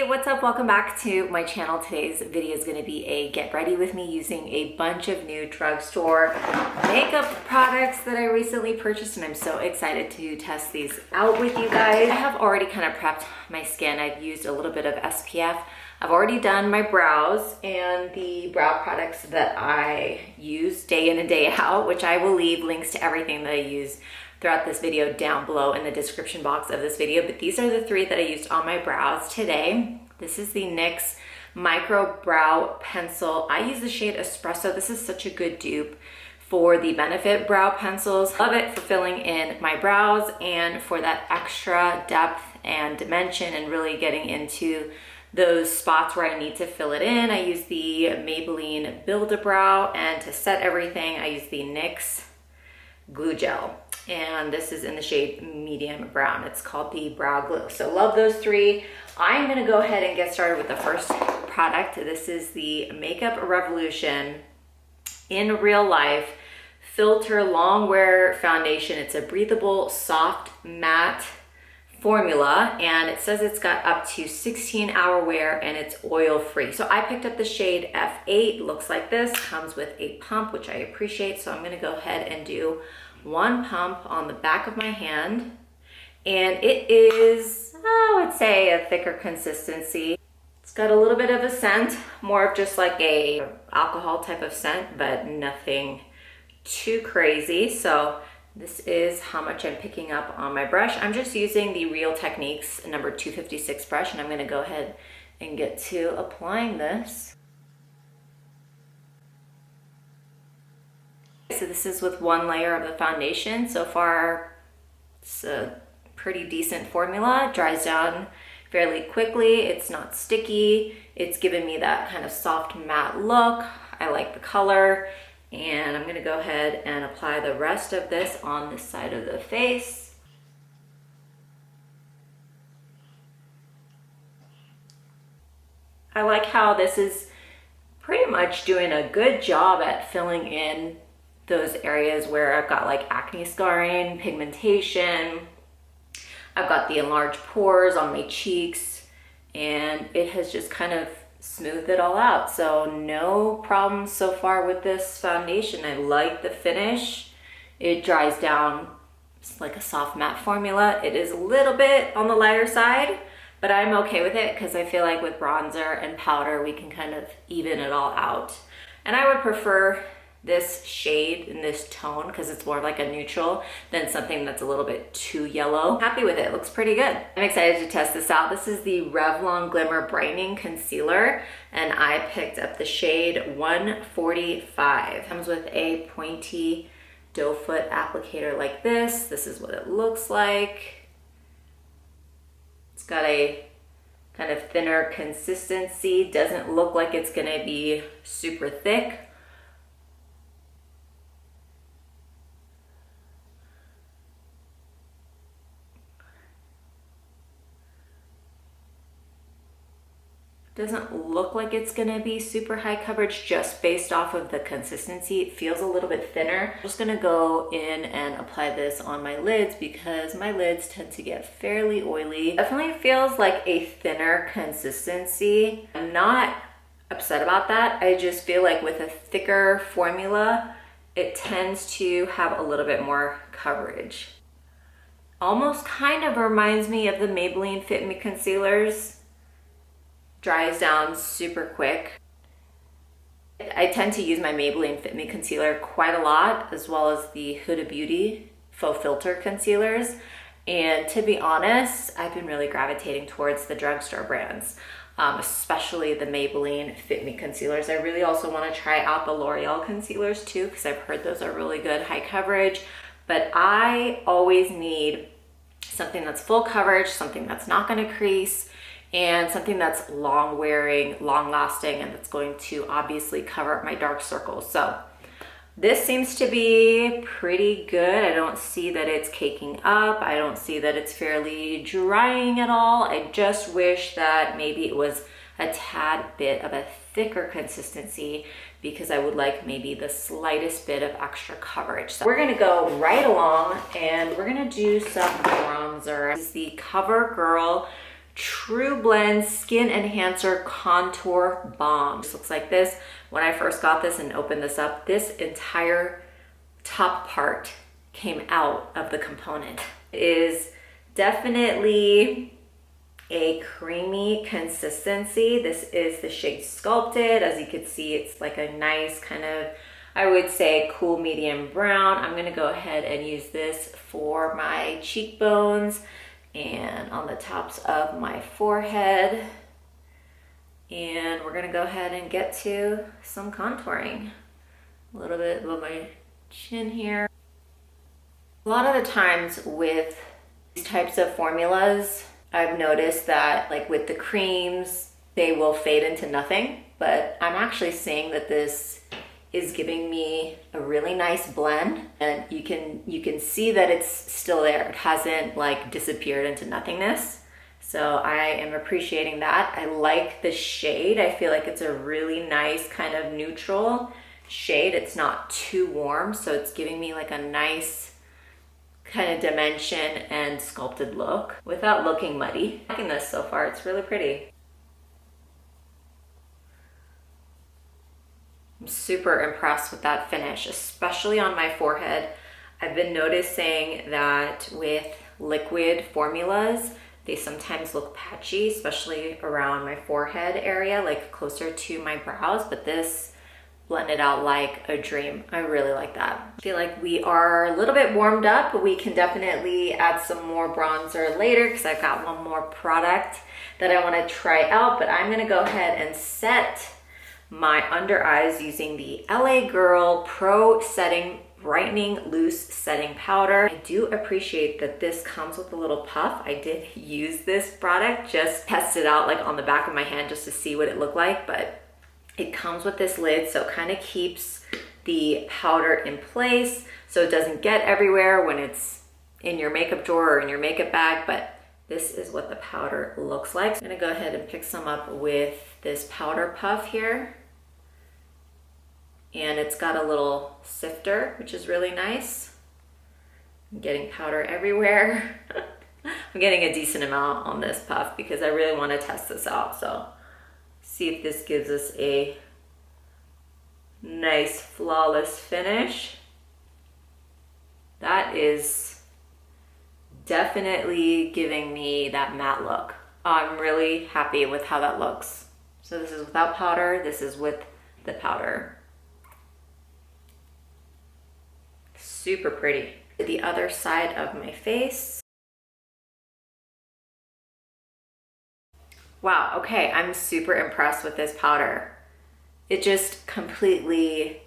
What's up? Welcome back to my channel. Today's video is going to be a get ready with me using a bunch of new drugstore makeup products that I recently purchased, and I'm so excited to test these out with you guys. I have already kind of prepped my skin. I've used a little bit of SPF. I've already done my brows and the brow products that I use day in and day out, which I will leave links to everything that I use throughout this video down below in the description box of this video. But these are the three that I used on my brows today. This is the NYX Micro Brow Pencil. I use the shade Espresso. This is such a good dupe for the Benefit brow pencils. Love it for filling in my brows and for that extra depth and dimension and really getting into those spots where I need to fill it in. I use the Maybelline Build-A-Brow, and to set everything, I use the NYX Glue Gel. And this is in the shade medium brown. It's called the Brow Glue. So love those three. I'm gonna go ahead and get started with the first product. This is the Makeup Revolution in Real Life Filter Long Wear Foundation. It's a breathable, soft, matte formula, and it says it's got up to 16-hour wear and it's oil-free. So I picked up the shade F8. Looks like this. Comes with a pump, which I appreciate. So I'm gonna go ahead and do one pump on the back of my hand, and it is, I would say, a thicker consistency. It's got a little bit of a scent, more of just like a alcohol type of scent, but nothing too crazy. So this is how much I'm picking up on my brush. I'm just using the Real Techniques number 256 brush, and I'm going to go ahead and get to applying this. So this is with one layer of the foundation. So far, it's a pretty decent formula. It dries down fairly quickly. It's not sticky. It's given me that kind of soft matte look. I like the color. And I'm gonna go ahead and apply the rest of this on this side of the face. I like how this is pretty much doing a good job at filling in those areas where I've got like acne scarring, pigmentation. I've got the enlarged pores on my cheeks, and it has just kind of smoothed it all out. So no problems so far with this foundation. I like the finish. It dries down. It's like a soft matte formula. It is a little bit on the lighter side, but I'm okay with it because I feel like with bronzer and powder, we can kind of even it all out. And I would prefer this shade in this tone because it's more like a neutral than something that's a little bit too yellow. Happy with it. Looks pretty good. I'm excited to test this out. This is the Revlon Glimmer Brightening Concealer, and I picked up the shade 145. Comes with a pointy doe foot applicator like this. This is what it looks like. It's got a kind of thinner consistency. Doesn't look like it's gonna be super thick. Doesn't look like it's gonna be super high coverage just based off of the consistency. It feels a little bit thinner. I'm just gonna go in and apply this on my lids because my lids tend to get fairly oily. Definitely feels like a thinner consistency. I'm not upset about that. I just feel like with a thicker formula, it tends to have a little bit more coverage. Almost kind of reminds me of the Maybelline Fit Me concealers. Dries down super quick. I tend to use my Maybelline Fit Me concealer quite a lot, as well as the Huda Beauty Faux Filter concealers. And to be honest, I've been really gravitating towards the drugstore brands, especially the Maybelline Fit Me concealers. I really also want to try out the L'Oreal concealers too, because I've heard those are really good, high coverage. But I always need something that's full coverage, something that's not going to crease, and something that's long wearing, long lasting, and that's going to obviously cover up my dark circles. So this seems to be pretty good. I don't see that it's caking up. I don't see that it's fairly drying at all. I just wish that maybe it was a tad bit of a thicker consistency because I would like maybe the slightest bit of extra coverage. So we're gonna go right along and we're gonna do some bronzer. This is the Covergirl True Blend Skin Enhancer Contour Balm. This looks like this. When I first got this and opened this up, this entire top part came out of the component. It is definitely a creamy consistency. This is the shade Sculpted. As you can see, it's like a nice kind of, I would say, cool medium brown. I'm gonna go ahead and use this for my cheekbones and on the tops of my forehead. And we're gonna go ahead and get to some contouring. A little bit above my chin here. A lot of the times with these types of formulas, I've noticed that like with the creams, they will fade into nothing, but I'm actually seeing that this is giving me a really nice blend, and you can see that it's still there. It hasn't like disappeared into nothingness. So I am appreciating that. I like the shade. I feel like it's a really nice kind of neutral shade. It's not too warm, so it's giving me like a nice kind of dimension and sculpted look without looking muddy. I'm liking this so far. It's really pretty. I'm super impressed with that finish, especially on my forehead. I've been noticing that with liquid formulas, they sometimes look patchy, especially around my forehead area, like closer to my brows, but this blended out like a dream. I really like that. I feel like we are a little bit warmed up, but we can definitely add some more bronzer later because I've got one more product that I want to try out, but I'm gonna go ahead and set my under eyes using the LA Girl Pro Setting Brightening Loose Setting Powder. I do appreciate that this comes with a little puff. I did use this product, just test it out like on the back of my hand just to see what it looked like, but it comes with this lid, so it kind of keeps the powder in place so it doesn't get everywhere when it's in your makeup drawer or in your makeup bag, but this is what the powder looks like. So I'm gonna go ahead and pick some up with this powder puff here. And it's got a little sifter, which is really nice. I'm getting powder everywhere. I'm getting a decent amount on this puff because I really want to test this out. So see if this gives us a nice flawless finish. That is definitely giving me that matte look. I'm really happy with how that looks. So this is without powder, this is with the powder. Super pretty. The other side of my face. Wow, okay, I'm super impressed with this powder. It just completely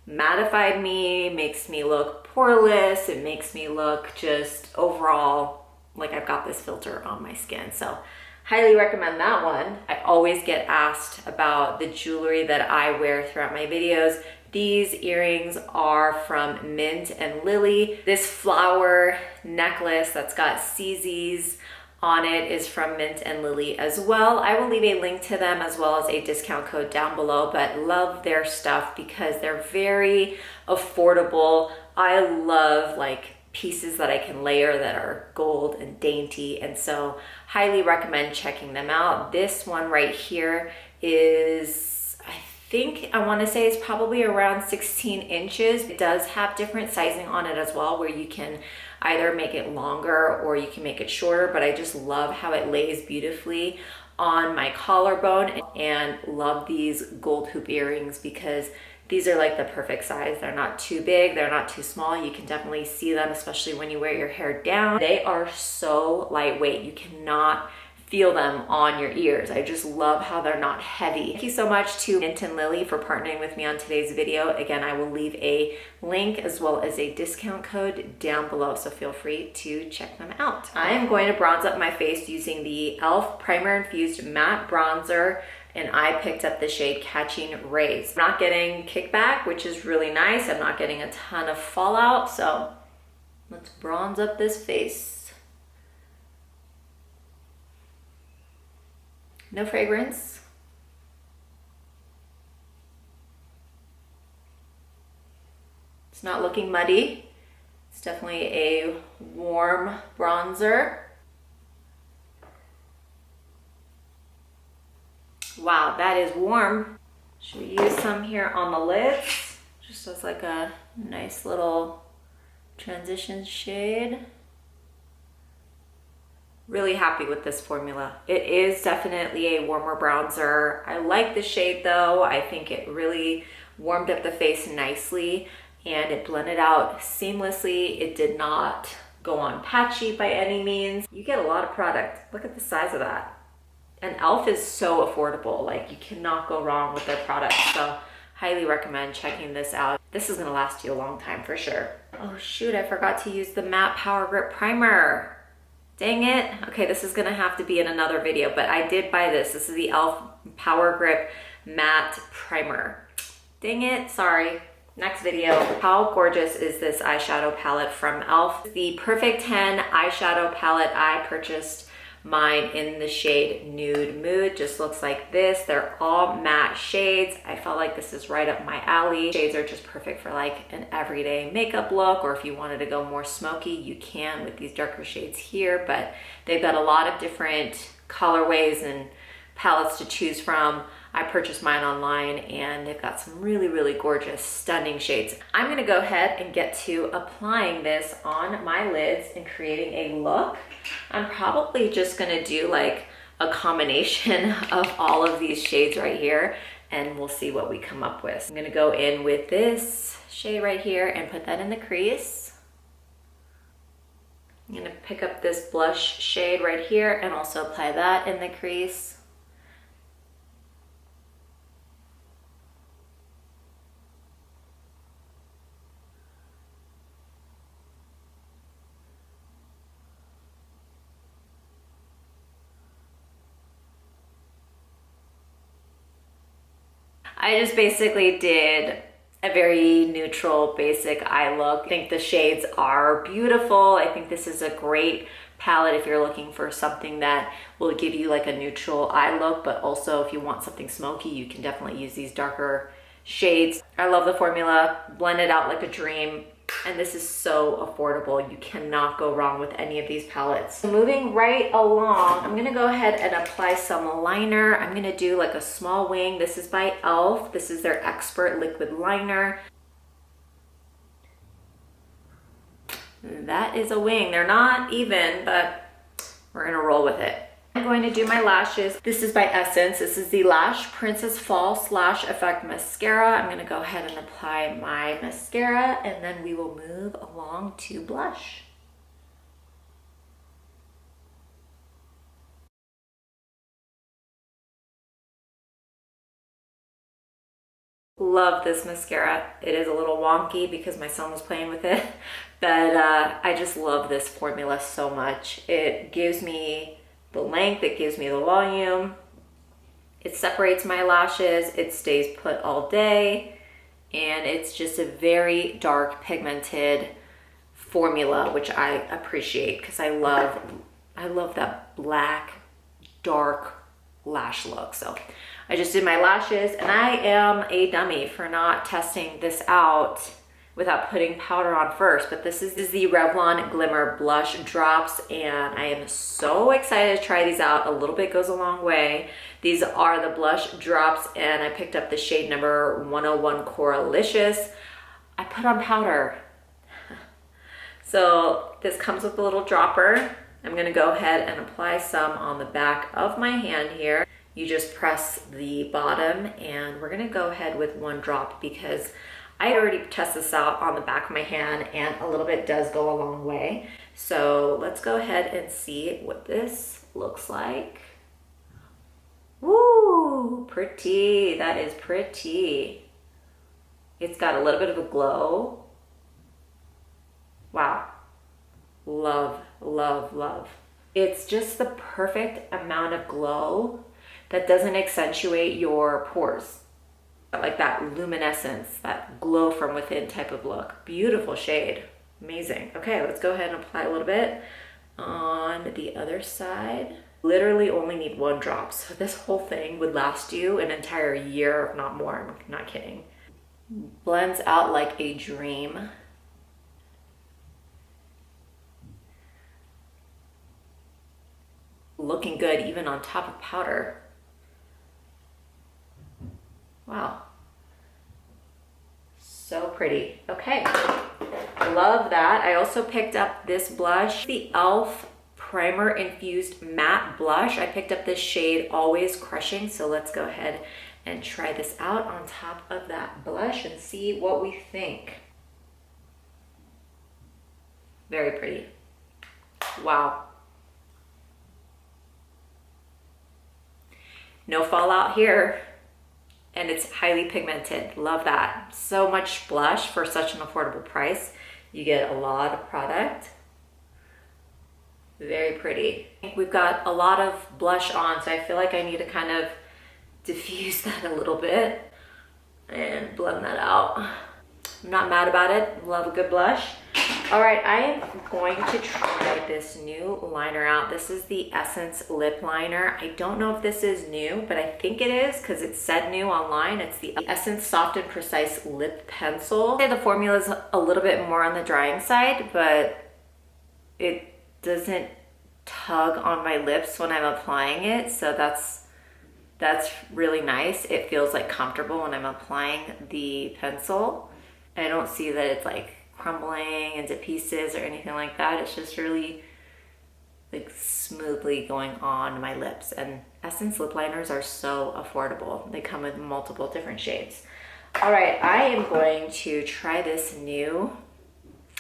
mattified me, makes me look poreless, it makes me look just overall like I've got this filter on my skin. So highly recommend that one. I always get asked about the jewelry that I wear throughout my videos. These earrings are from Mint and Lily. This flower necklace that's got CZs on it is from Mint and Lily as well. I will leave a link to them as well as a discount code down below, but love their stuff because they're very affordable. I love like pieces that I can layer that are gold and dainty, and so highly recommend checking them out. This one right here is, I want to say it's probably around 16 inches. It does have different sizing on it as well, where you can either make it longer or you can make it shorter, but I just love how it lays beautifully on my collarbone, and love these gold hoop earrings because these are like the perfect size. They're not too big, they're not too small. You can definitely see them, especially when you wear your hair down. They are so lightweight. You cannot feel them on your ears. I just love how they're not heavy. Thank you so much to Mint and Lily for partnering with me on today's video. Again, I will leave a link as well as a discount code down below, so feel free to check them out. I am going to bronze up my face using the e.l.f. Primer Infused Matte Bronzer, and I picked up the shade Catching Rays. I'm not getting kickback, which is really nice. I'm not getting a ton of fallout, so let's bronze up this face. No fragrance. It's not looking muddy. It's definitely a warm bronzer. Wow, that is warm. Should we use some here on the lids? Just as like a nice little transition shade. Really happy with this formula. It is definitely a warmer bronzer. I like the shade though. I think it really warmed up the face nicely and it blended out seamlessly. It did not go on patchy by any means. You get a lot of product. Look at the size of that. And e.l.f. is so affordable. Like, you cannot go wrong with their products. So highly recommend checking this out. This is gonna last you a long time for sure. Oh shoot, I forgot to use the matte Power Grip Primer. Dang it. Okay, this is gonna have to be in another video, but I did buy this. This is the e.l.f. Power Grip Matte Primer. Dang it, sorry. Next video. How gorgeous is this eyeshadow palette from e.l.f.? The Perfect 10 eyeshadow palette. I purchased mine in the shade Nude Mood. Just looks like this. They're all matte shades. I felt like this is right up my alley. Shades are just perfect for like an everyday makeup look, or if you wanted to go more smoky, you can with these darker shades here, but they've got a lot of different colorways and palettes to choose from. I purchased mine online and they've got some really, really gorgeous, stunning shades. I'm gonna go ahead and get to applying this on my lids and creating a look. I'm probably just gonna do like a combination of all of these shades right here and we'll see what we come up with. I'm gonna go in with this shade right here and put that in the crease. I'm gonna pick up this blush shade right here and also apply that in the crease. I just basically did a very neutral, basic eye look. I think the shades are beautiful. I think this is a great palette if you're looking for something that will give you like a neutral eye look, but also if you want something smoky, you can definitely use these darker shades. I love the formula, blend it out like a dream. And this is so affordable. You cannot go wrong with any of these palettes. Moving right along, I'm gonna go ahead and apply some liner. I'm gonna do like a small wing. This is by e.l.f. This is their Expert Liquid Liner. That is a wing. They're not even, but we're gonna roll with it. I'm going to do my lashes. This is by Essence. This is the Lash Princess False Lash Effect Mascara. I'm gonna go ahead and apply my mascara and then we will move along to blush. Love this mascara. It is a little wonky because my son was playing with it, but I just love this formula so much. It gives me the length, it gives me the volume, it separates my lashes, it stays put all day, and it's just a very dark pigmented formula, which I appreciate because I love that black dark lash look. So I just did my lashes and I am a dummy for not testing this out without putting powder on first, but this is the Revlon Glimmer Blush Drops and I am so excited to try these out. A little bit goes a long way. These are the blush drops and I picked up the shade number 101 Coralicious. I put on powder. So this comes with a little dropper. I'm gonna go ahead and apply some on the back of my hand here. You just press the bottom and we're gonna go ahead with one drop because I already tested this out on the back of my hand and a little bit does go a long way. So let's go ahead and see what this looks like. Woo, pretty, that is pretty. It's got a little bit of a glow. Wow, love, love, love. It's just the perfect amount of glow that doesn't accentuate your pores. Like that luminescence, that glow from within type of look. Beautiful shade, amazing. Okay, let's go ahead and apply a little bit on the other side. Literally only need one drop, so this whole thing would last you an entire year, if not more, I'm not kidding. Blends out like a dream. Looking good even on top of powder. So pretty. Okay, love that. I also picked up this blush, the e.l.f. Primer Infused Matte Blush. I picked up this shade Always Crushing, so let's go ahead and try this out on top of that blush and see what we think. Very pretty. Wow. No fallout here. And it's highly pigmented. Love that. So much blush for such an affordable price. You get a lot of product. Very pretty. We've got a lot of blush on, so I feel like I need to kind of diffuse that a little bit and blend that out. I'm not mad about it. Love a good blush. All right, I am going to try this new liner out. This is the Essence Lip Liner. I don't know if this is new, but I think it is because it said new online. It's the Essence Soft and Precise Lip Pencil. The formula is a little bit more on the drying side, but it doesn't tug on my lips when I'm applying it, so that's really nice. It feels like comfortable when I'm applying the pencil. I don't see that it's like crumbling into pieces or anything like that. It's just really like smoothly going on my lips. And Essence lip liners are so affordable. They come in multiple different shades. All right, I am going to try this new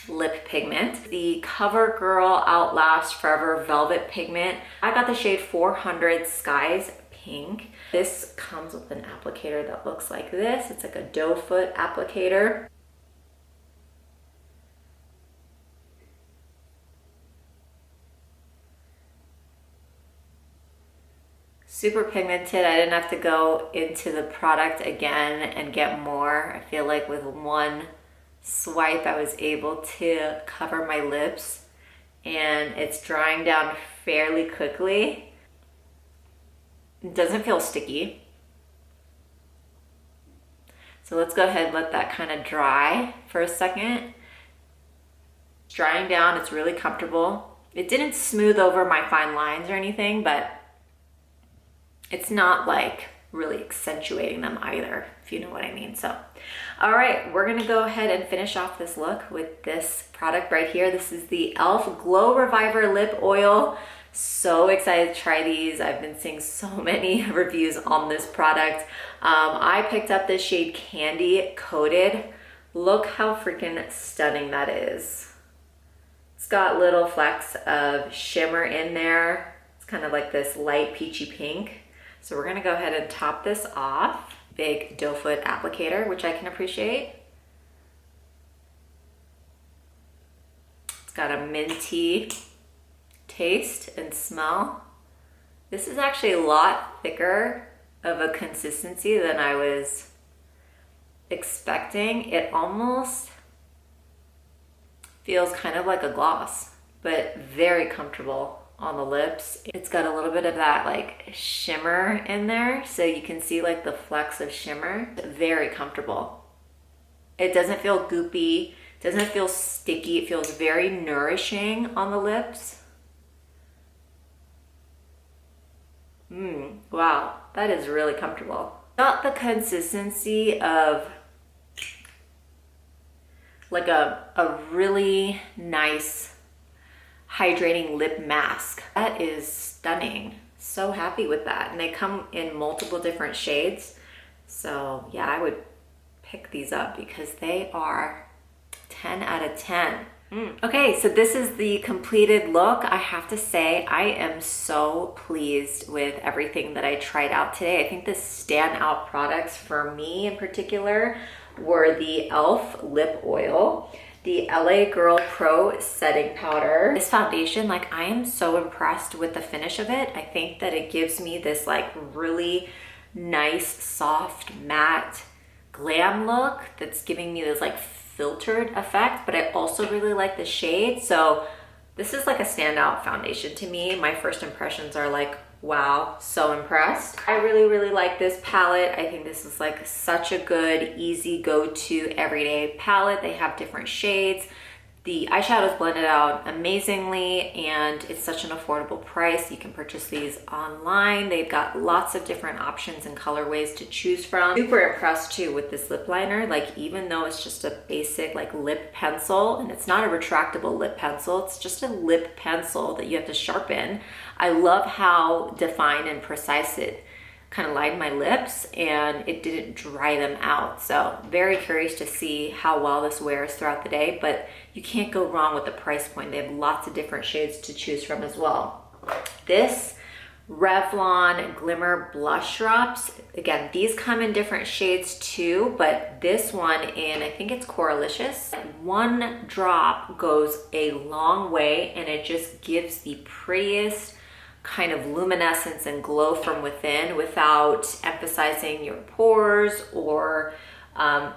lip pigment, the Covergirl Outlast Forever Velvet Pigment. I got the shade 400 Skies Pink. This comes with an applicator that looks like this. It's like a doe foot applicator. Super pigmented. I didn't have to go into the product again and get more. I feel like with one swipe I was able to cover my lips, and it's drying down fairly quickly. It doesn't feel sticky. So let's go ahead and let that kind of dry for a second. It's drying down, it's really comfortable. It didn't smooth over my fine lines or anything, but it's not like really accentuating them either, if you know what I mean. So, all right, we're gonna go ahead and finish off this look with this product right here. This is the e.l.f. Glow Reviver Lip Oil. So excited to try these. I've been seeing so many reviews on this product. I picked up this shade Candy Coated. Look how freaking stunning that is. It's got little flecks of shimmer in there. It's kind of like this light peachy pink. So we're gonna go ahead and top this off. Big doe foot applicator, which I can appreciate. It's got a minty taste and smell. This is actually a lot thicker of a consistency than I was expecting. It almost feels kind of like a gloss, but very comfortable on the lips. It's got a little bit of that like shimmer in there, so you can see like the flecks of shimmer. Very comfortable. It doesn't feel goopy, doesn't feel sticky. It feels very nourishing on the lips. Wow, that is really comfortable. Got the consistency of like a really nice hydrating lip mask. That is stunning. So happy with that. And they come in multiple different shades. So yeah, I would pick these up because they are 10 out of 10. Okay, so this is the completed look. I have to say, I am so pleased with everything that I tried out today. I think the standout products for me in particular were the e.l.f. lip oil, the LA Girl Pro setting powder. This foundation, like, I am so impressed with the finish of it. I think that it gives me this like really nice, soft, matte glam look that's giving me this like filtered effect, but I also really like the shade. So this is like a standout foundation to me. My first impressions are like, wow, so impressed. I really like this palette. I think this is like such a good, easy go-to everyday palette. They have different shades, The eyeshadows blended out amazingly, and it's such an affordable price. You can purchase these online. They've got lots of different options and colorways to choose from. Super impressed too with this lip liner. Like, even though it's just a basic like lip pencil, and it's not a retractable lip pencil, it's just a lip pencil that you have to sharpen. I love how defined and precise it kind of lined my lips, and it didn't dry them out. So very curious to see how well this wears throughout the day, but you can't go wrong with the price point. They have lots of different shades to choose from as well. This Revlon Glimmer Blush Drops, again, these come in different shades too, but this one in, I think it's Coralicious. One drop goes a long way, and it just gives the prettiest kind of luminescence and glow from within without emphasizing your pores or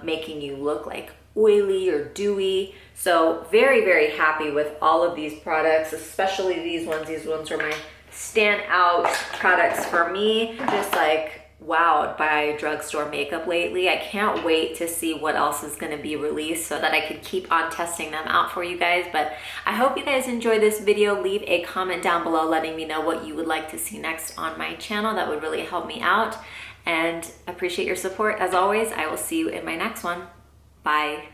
making you look like oily or dewy. So very, very happy with all of these products, especially these ones. These ones are my standout products for me. Just like wowed by drugstore makeup lately. I can't wait to see what else is going to be released so that I can keep on testing them out for you guys. But I hope you guys enjoyed this video. Leave a comment down below letting me know what you would like to see next on my channel. That would really help me out, and appreciate your support. As always, I will see you in my next one. Bye.